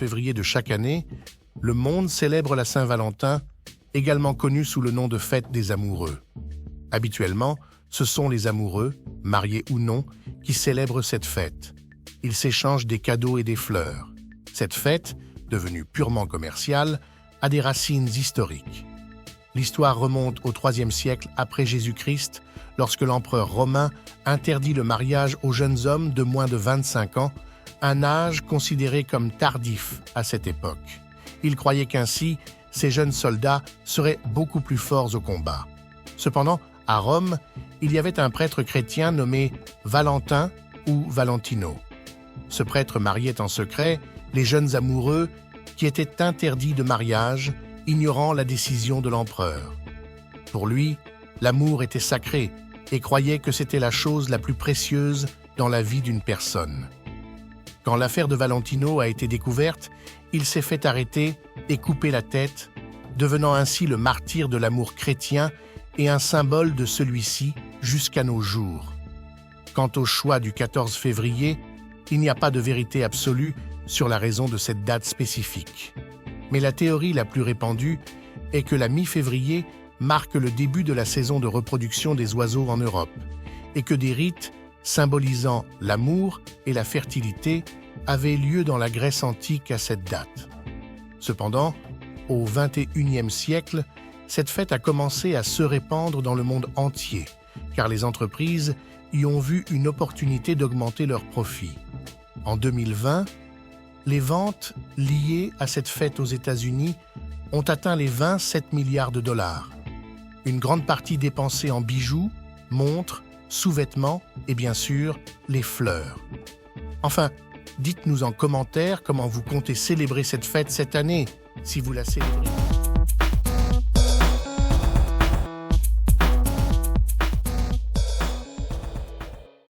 février de chaque année, le monde célèbre la Saint-Valentin, également connue sous le nom de fête des amoureux. Habituellement, ce sont les amoureux, mariés ou non, qui célèbrent cette fête. Ils s'échangent des cadeaux et des fleurs. Cette fête, devenue purement commerciale, a des racines historiques. L'histoire remonte au IIIe siècle après Jésus-Christ, lorsque l'empereur romain interdit le mariage aux jeunes hommes de moins de 25 ans, un âge considéré comme tardif à cette époque. Il croyait qu'ainsi, ces jeunes soldats seraient beaucoup plus forts au combat. Cependant, à Rome, il y avait un prêtre chrétien nommé Valentin ou Valentino. Ce prêtre mariait en secret les jeunes amoureux qui étaient interdits de mariage, ignorant la décision de l'empereur. Pour lui, l'amour était sacré et croyait que c'était la chose la plus précieuse dans la vie d'une personne. Quand l'affaire de Valentino a été découverte, il s'est fait arrêter et couper la tête, devenant ainsi le martyr de l'amour chrétien et un symbole de celui-ci jusqu'à nos jours. Quant au choix du 14 février, il n'y a pas de vérité absolue sur la raison de cette date spécifique. Mais la théorie la plus répandue est que la mi-février marque le début de la saison de reproduction des oiseaux en Europe et que des rites symbolisant l'amour et la fertilité avaient lieu dans la Grèce antique à cette date. Cependant, au XXIe siècle, cette fête a commencé à se répandre dans le monde entier, car les entreprises y ont vu une opportunité d'augmenter leurs profits. En 2020, les ventes liées à cette fête aux États-Unis ont atteint les 27 milliards de dollars. Une grande partie dépensée en bijoux, montres, sous-vêtements et bien sûr, les fleurs. Enfin, dites-nous en commentaire comment vous comptez célébrer cette fête cette année, si vous la célébrez.